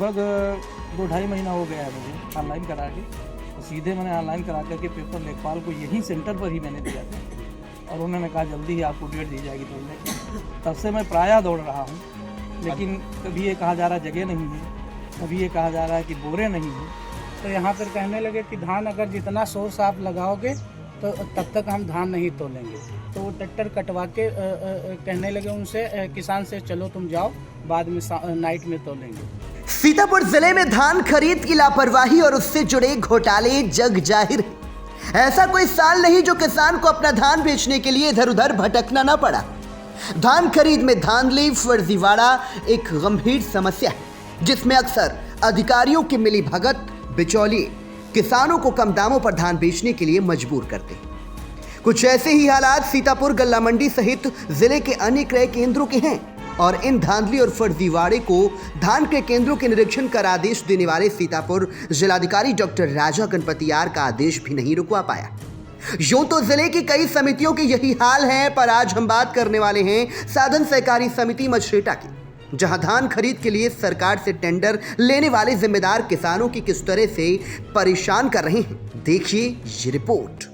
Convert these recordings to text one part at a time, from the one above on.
लगभग 2-2.5 महीना हो गया है मुझे ऑनलाइन करा के। तो सीधे मैंने ऑनलाइन करा करके पेपर लेखपाल को यहीं सेंटर पर ही मैंने दिया था और उन्होंने कहा जल्दी ही आपको डेट दी जाएगी तोड़ने की। तब से मैं प्रायः दौड़ रहा हूँ, लेकिन कभी ये कहा जा रहा है जगह नहीं है, कभी ये कहा जा रहा है कि बोरे नहीं हैं। तो यहाँ पर कहने लगे कि धान अगर जितना सोर्स आप लगाओगे तो तब तक हम धान नहीं तोलेंगे। तो वो ट्रैक्टर कटवा के कहने लगे उनसे, किसान से चलो तुम जाओ, बाद में नाइट में तोलेंगे। सीतापुर जिले में धान खरीद की लापरवाही और उससे जुड़े घोटाले जग जाहिर है। ऐसा कोई साल नहीं जो किसान को अपना धान बेचने के लिए इधर उधर भटकना ना पड़ा। धान खरीद में धांधली, फर्जीवाड़ा एक गंभीर समस्या है, जिसमें अक्सर अधिकारियों की मिलीभगत, बिचौलिए किसानों को कम दामों पर धान बेचने के लिए मजबूर करते हैं। कुछ ऐसे ही हालात सीतापुर गल्ला मंडी सहित जिले के अन्य क्रय केंद्रों के हैं और इन धांधली और फर्जीवाड़े को धान क्रय केंद्रों के निरीक्षण कर आदेश देने वाले सीतापुर जिलाधिकारी डॉक्टर राजा गणपतियार का आदेश भी नहीं रुकवा पाया। यूं तो जिले की कई समितियों के यही हाल है, पर आज हम बात करने वाले हैं साधन सहकारी समिति मछरेटा की, जहां धान खरीद के लिए सरकार से टेंडर लेने वाले जिम्मेदार किसानों की किस तरह से परेशान कर रहे हैं। देखिए ये रिपोर्ट।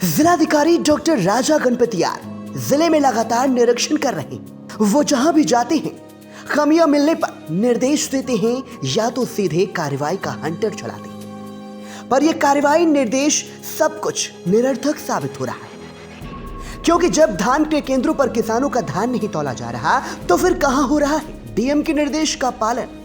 जिलाधिकारी डॉक्टर राजा गणपतियार जिले में लगातार निरीक्षण कर रहे हैं। वो जहां भी जाते हैं खामियां मिलने पर निर्देश देते हैं या तो सीधे कार्रवाई का हंटर चलाते हैं, पर यह कार्रवाई निर्देश सब कुछ निरर्थक साबित हो रहा है, क्योंकि जब धान के केंद्रों पर किसानों का धान नहीं तौला जा रहा तो फिर कहां हो रहा है डीएम के निर्देश का पालन।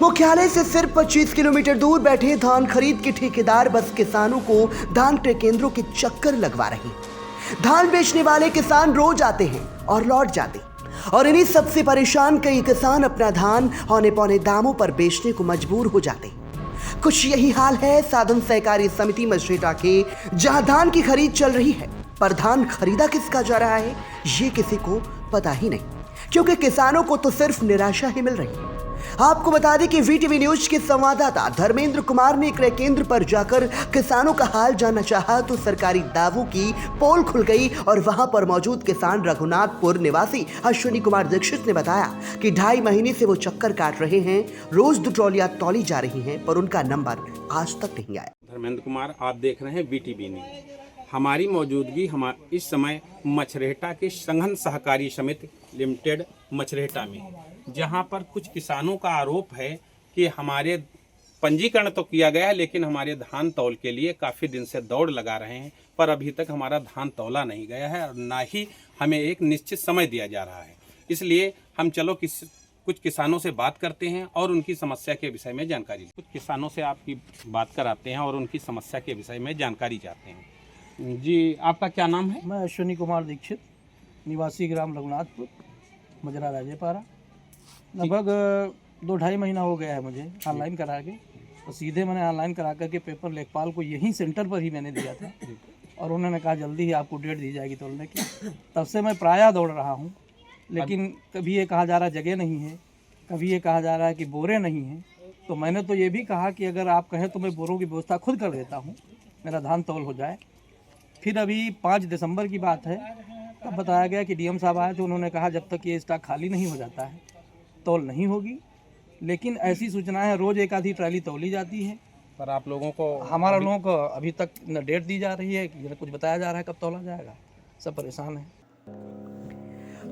मुख्यालय से सिर्फ 25 किलोमीटर दूर बैठे धान खरीद के ठेकेदार बस किसानों को धान क्रय केंद्रों के चक्कर लगवा रहे हैं। धान बेचने वाले किसान रोज आते हैं और लौट जाते हैं, और इन्हीं सबसे परेशान कई किसान अपना धान औने पौने दामों पर बेचने को मजबूर हो जाते हैं। कुछ यही हाल है साधन सहकारी समिति मछरेटा के, जहां धान की खरीद चल रही है, पर धान खरीदा किसका जा रहा है ये किसी को पता ही नहीं, क्योंकि किसानों को तो सिर्फ निराशा ही मिल रही है। आपको बता दें कि वीटीवी न्यूज के संवाददाता धर्मेंद्र कुमार ने क्रय केंद्र पर जाकर किसानों का हाल जानना चाहा तो सरकारी दावों की पोल खुल गई और वहां पर मौजूद किसान रघुनाथपुर निवासी अश्विनी कुमार दीक्षित ने बताया कि 2.5 महीने से वो चक्कर काट रहे हैं। रोज 2 ट्रॉलियां तौली जा रही हैं, पर उनका नंबर आज तक नहीं आया। धर्मेंद्र कुमार, आप देख रहे हैं वीटीवी न्यूज। हमारी मौजूदगी इस समय मछरेटा के संघन सहकारी समिति लिमिटेड मछरेटा में, जहां पर कुछ किसानों का आरोप है कि हमारे पंजीकरण तो किया गया है, लेकिन हमारे धान तौल के लिए काफ़ी दिन से दौड़ लगा रहे हैं, पर अभी तक हमारा धान तौला नहीं गया है और ना ही हमें एक निश्चित समय दिया जा रहा है। इसलिए हम कुछ किसानों से बात करते हैं और उनकी समस्या के विषय में जानकारी। कुछ किसानों से आपकी बात कराते हैं और उनकी समस्या के विषय में जानकारी चाहते हैं। जी, आपका क्या नाम है? मैं अश्विनी कुमार दीक्षित, निवासी ग्राम रघुनाथपुर, मजरा राजेपारा। लगभग 2-2.5 महीना हो गया है मुझे ऑनलाइन करा के। तो सीधे मैंने ऑनलाइन करा करके पेपर लेखपाल को यहीं सेंटर पर ही मैंने दिया था और उन्होंने कहा जल्दी ही आपको डेट दी जाएगी तोड़ने की। तब से मैं प्रायः दौड़ रहा हूँ, लेकिन कभी ये कहा जा रहा है जगह नहीं है, कभी ये कहा जा रहा है कि बोरे नहीं हैं। तो मैंने तो ये भी कहा कि अगर आप कहें तो मैं बोरों की व्यवस्था खुद कर देता हूँ, मेरा धान तौल हो जाए। फिर अभी 5 दिसंबर की बात है, तब बताया गया कि डीएम साहब आए तो उन्होंने कहा जब तक ये स्टॉक खाली नहीं हो जाता है तौल नहीं होगी। लेकिन ऐसी सूचनाएं है, रोज़ एक आधी ट्राली तौली जाती है, पर आप लोगों को हमारा लोगों को अभी तक न डेट दी जा रही है, न कुछ बताया जा रहा है कब तौला जाएगा। सब परेशान है।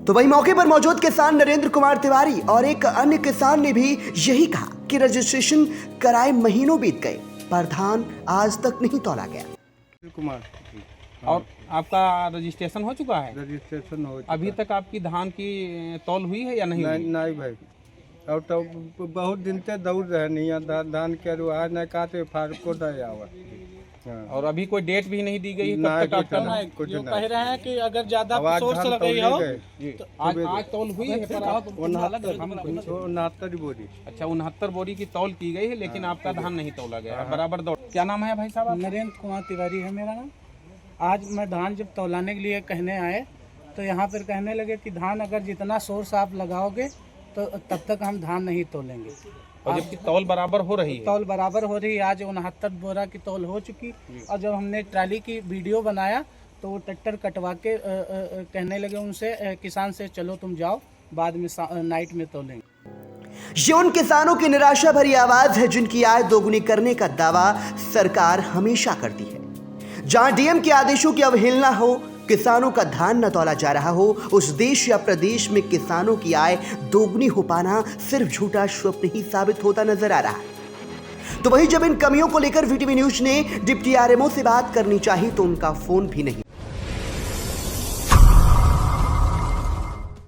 तो वही मौके पर मौजूद किसान नरेंद्र कुमार तिवारी और एक अन्य किसान ने भी यही कहा कि रजिस्ट्रेशन कराए महीनों बीत गए, पर धान आज तक नहीं तौला गया। कुमार और आपका रजिस्ट्रेशन हो चुका है? रजिस्ट्रेशन हो चुका। अभी तक आपकी धान की तौल हुई है या नहीं? नहीं भाई, और तो बहुत दिन से दौड़ रहे नहीं धान के रुआ न काटे फारको दयावा। और अभी कोई डेट भी नहीं दी गई है कब तक आप करना है? जो कह रहे हैं कि अगर ज्यादा सोर्स लगी हो तो आज तौल हुई है, पर आप 69 बोरी। अच्छा, 69 बोरी की तौल की गई है, लेकिन आपका धान नहीं तौला गया है, बराबर दौड़। क्या नाम है भाई साहब? नरेंद्र कुमार तिवारी है मेरा नाम। आज मैं धान जब तौलाने के लिए कहने आए तो यहाँ पर कहने लगे कि धान अगर जितना सोर्स आप लगाओगे तो तब तक हम धान नहीं तोलेंगे। और जबकि तौल बराबर हो रही है। तौल बराबर हो रही है। आज 69 बोरा की तौल हो चुकी, और जब हमने ट्राली की वीडियो बनाया तो वो ट्रैक्टर कटवा के कहने लगे उनसे, किसान से चलो तुम जाओ, बाद में नाइट में तोलेंगे। ये उन किसानों की निराशा भरी आवाज है जिनकी आय दोगुनी करने का दावा सरकार हमेशा करती है। जहां डीएम के आदेशों की अवहेलना हो, किसानों का धान न तौला जा रहा हो, उस देश या प्रदेश में किसानों की आय दोगुनी हो पाना सिर्फ झूठा स्वप्न ही साबित होता नजर आ रहा है। तो वहीं जब इन कमियों को लेकर वीटीवी न्यूज ने डिप्टी आरएमओ से बात करनी चाहिए तो उनका फोन भी नहीं